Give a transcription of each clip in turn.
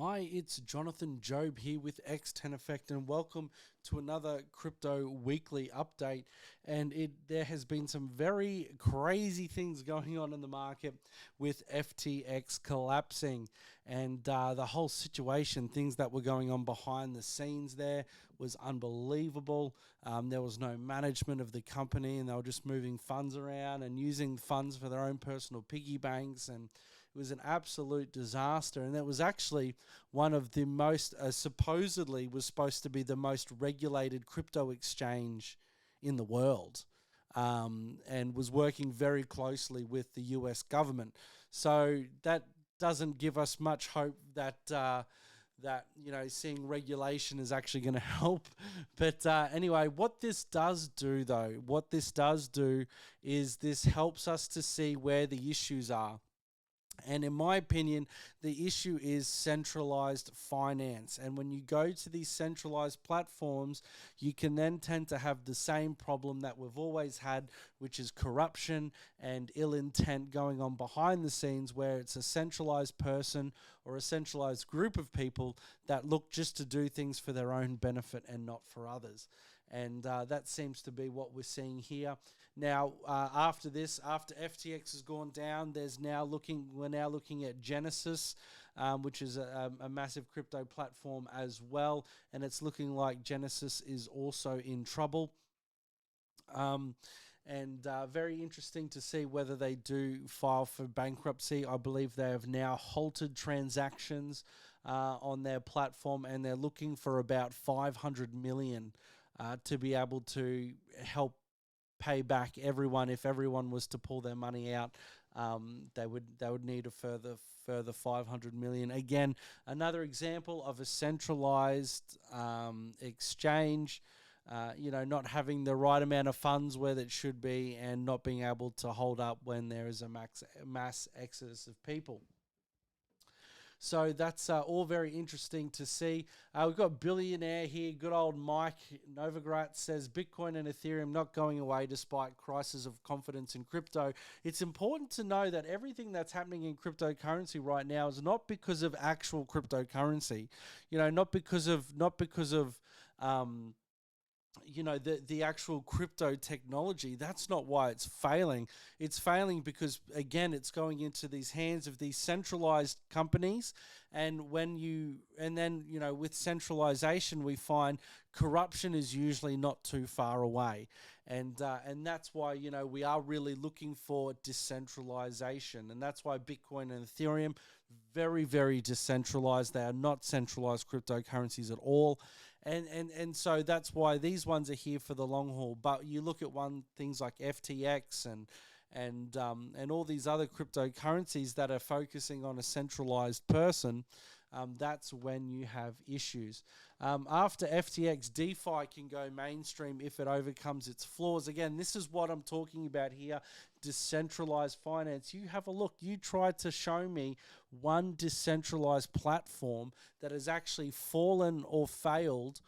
Hi, it's Jonathan Job here with X10 Effect, and welcome to another crypto weekly update. And there has been some very crazy things going on in the market with FTX collapsing, and the whole situation, things that were going on behind the scenes there was unbelievable. There was no management of the company, and they were just moving funds around and using funds for their own personal piggy banks, and it was an absolute disaster. And that was actually one of the most, supposedly was supposed to be the most regulated crypto exchange in the world, and was working very closely with the US government. So that doesn't give us much hope that seeing regulation is actually going to help. But anyway, what this does do is this helps us to see where the issues are. And in my opinion, the issue is centralized finance. And when you go to these centralized platforms, you can then tend to have the same problem that we've always had, which is corruption and ill intent going on behind the scenes, where it's a centralized person or a centralized group of people that look just to do things for their own benefit and not for others. And that seems to be what we're seeing here. Now, after FTX has gone down, we're now looking at Genesis, which is a massive crypto platform as well, and it's looking like Genesis is also in trouble. And very interesting to see whether they do file for bankruptcy. I believe they have now halted transactions on their platform, and they're looking for about 500 million to be able to help pay back everyone. If everyone was to pull their money out, they would need a further 500 million. Again, another example of a centralized exchange, not having the right amount of funds where it should be, and not being able to hold up when there is a mass exodus of people. So that's all very interesting to see. We've got billionaire here, good old Mike Novogratz says, Bitcoin and Ethereum not going away despite crisis of confidence in crypto. It's important to know that everything that's happening in cryptocurrency right now is not because of actual cryptocurrency, not because of the actual crypto technology. That's not why it's failing. It's failing because, again, it's going into these hands of these centralized companies. And then with centralization, we find corruption is usually not too far away. And that's why, we are really looking for decentralization. And that's why Bitcoin and Ethereum, very, very decentralized. They are not centralized cryptocurrencies at all. And so that's why these ones are here for the long haul. But you look at things like FTX and all these other cryptocurrencies that are focusing on a centralized person, that's when you have issues. After FTX, DeFi can go mainstream if it overcomes its flaws. Again, this is what I'm talking about here, decentralized finance. You have a look. You try to show me one decentralized platform that has actually fallen or failed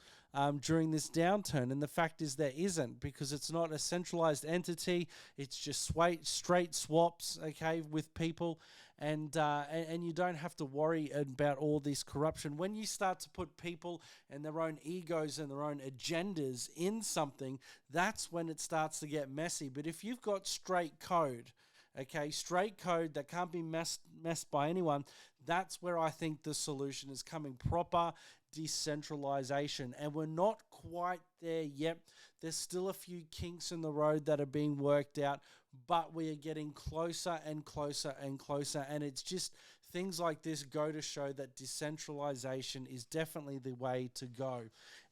during this downturn. And the fact is there isn't, because it's not a centralized entity. It's just straight swaps, okay, with people. And you don't have to worry about all this corruption. When you start to put people and their own egos and their own agendas in something, that's when it starts to get messy. But if you've got straight code that can't be messed by anyone, that's where I think the solution is coming. Proper decentralization. And we're not quite there yet. There's still a few kinks in the road that are being worked out, but we are getting closer and closer and closer. And it's just things like this go to show that decentralization is definitely the way to go.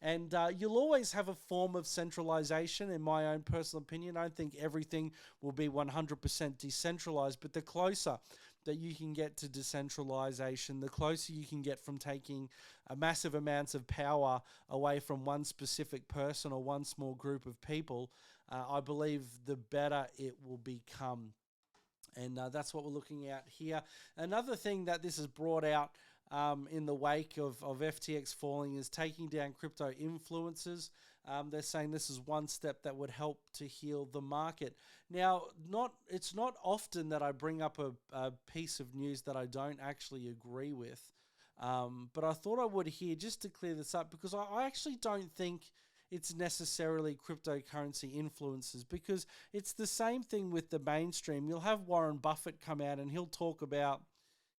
And you'll always have a form of centralization, in my own personal opinion. I don't think everything will be 100% decentralized, but the closer that you can get to decentralization, the closer you can get from taking massive amounts of power away from one specific person or one small group of people, I believe the better it will become. And that's what we're looking at here. Another thing that this has brought out in the wake of FTX falling is taking down crypto influencers. They're saying this is one step that would help to heal the market. Now, it's not often that I bring up a piece of news that I don't actually agree with. But I thought I would here just to clear this up, because I actually don't think it's necessarily cryptocurrency influences, because it's the same thing with the mainstream. You'll have Warren Buffett come out and he'll talk about,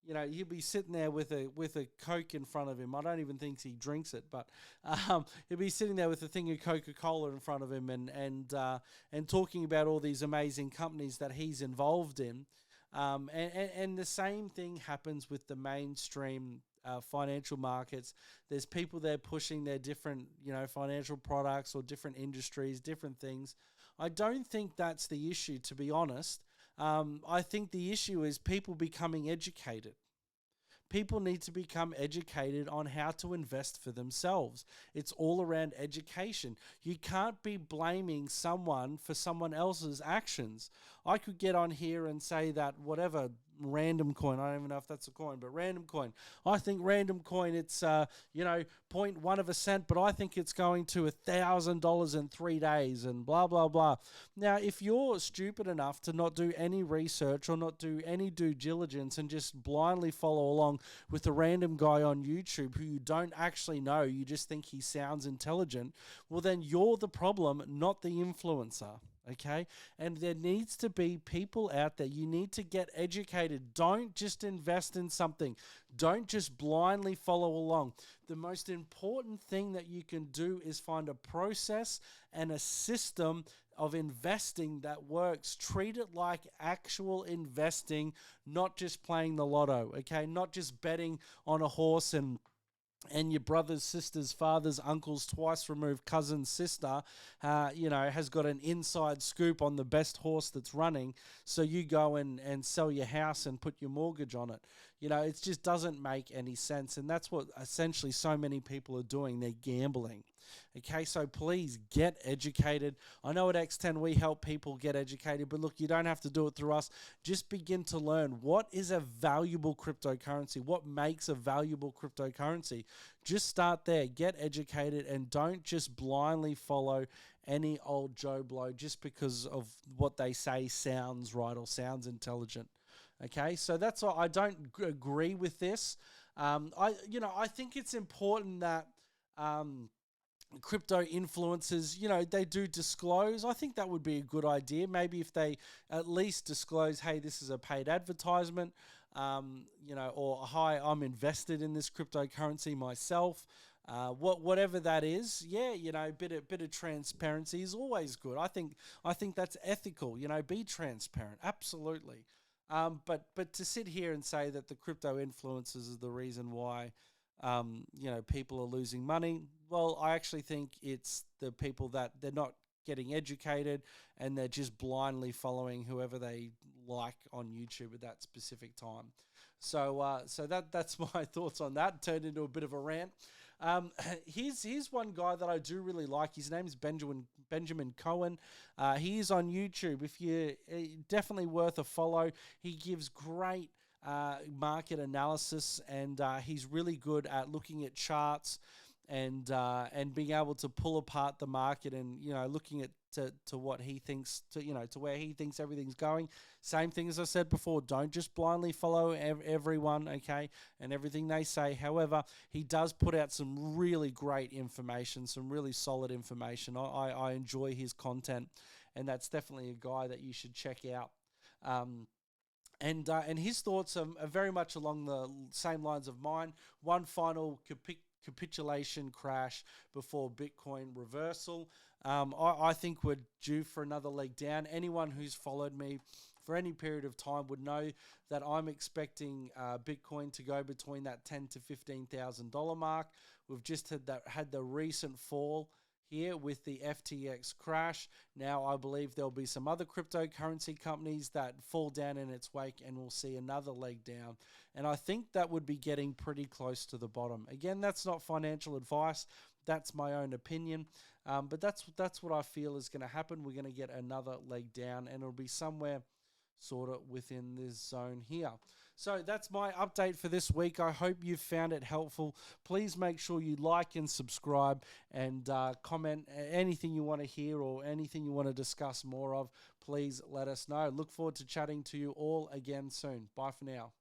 he'll be sitting there with a Coke in front of him. I don't even think he drinks it, but he'll be sitting there with a thing of Coca-Cola in front of him, and talking about all these amazing companies that he's involved in. And the same thing happens with the mainstream financial markets. There's people there pushing their different, financial products or different industries, different things. I don't think that's the issue, to be honest. I think the issue is people becoming educated. People need to become educated on how to invest for themselves. It's all around education. You can't be blaming someone for someone else's actions. I could get on here and say that whatever random coin, I don't even know if that's a coin, but random coin. I think random coin, it's 0.1 of a cent, but I think it's going to $1,000 in 3 days and blah, blah, blah. Now, if you're stupid enough to not do any research or not do any due diligence and just blindly follow along with a random guy on YouTube who you don't actually know, you just think he sounds intelligent, well, then you're the problem, not the influencer. Okay, and there needs to be people out there. You need to get educated. Don't just invest in something. Don't just blindly follow along. The most important thing that you can do is find a process and a system of investing that works. Treat it like actual investing, not just playing the lotto. Okay, not just betting on a horse and your brother's, sister's, father's, uncle's, twice removed cousin's sister, has got an inside scoop on the best horse that's running. So you go and sell your house and put your mortgage on it. It just doesn't make any sense. And that's what essentially so many people are doing. They're gambling. Okay, so please get educated. I know at X10 we help people get educated, but look, you don't have to do it through us. Just begin to learn what is a valuable cryptocurrency, what makes a valuable cryptocurrency. Just start there, get educated, and don't just blindly follow any old Joe Blow just because of what they say sounds right or sounds intelligent. Okay, so that's why I don't agree with this. I think it's important that crypto influencers, they do disclose. I think that would be a good idea. Maybe if they at least disclose, hey, this is a paid advertisement, or hi, I'm invested in this cryptocurrency myself. Whatever that is, bit of transparency is always good. I think that's ethical. Be transparent, absolutely. But to sit here and say that the crypto influencers are the reason why people are losing money, well, I actually think it's the people that they're not getting educated and they're just blindly following whoever they like on YouTube at that specific time. So that's my thoughts on that. Turned into a bit of a rant. Here's one guy that I do really like. His name is Benjamin Cohen. He is on YouTube. If you definitely worth a follow. He gives great market analysis, and he's really good at looking at charts and being able to pull apart the market and looking at to what he thinks to where he thinks everything's going. Same thing as I said before, don't just blindly follow everyone, okay, and everything they say. However, he does put out some really great information, some really solid information. I enjoy his content, and that's definitely a guy that you should check out. And his thoughts are very much along the same lines of mine. One final capitulation crash before Bitcoin reversal. I think we're due for another leg down. Anyone who's followed me for any period of time would know that I'm expecting Bitcoin to go between that $10,000 to $15,000 mark. We've just had the recent fall here with the FTX crash. Now I believe there'll be some other cryptocurrency companies that fall down in its wake, and we'll see another leg down. And I think that would be getting pretty close to the bottom. Again, that's not financial advice. That's my own opinion. But that's what I feel is going to happen. We're going to get another leg down, and it'll be somewhere sort of within this zone here. So that's my update for this week. I hope you found it helpful. Please make sure you like and subscribe and comment anything you want to hear or anything you want to discuss more of. Please let us know. Look forward to chatting to you all again soon. Bye for now.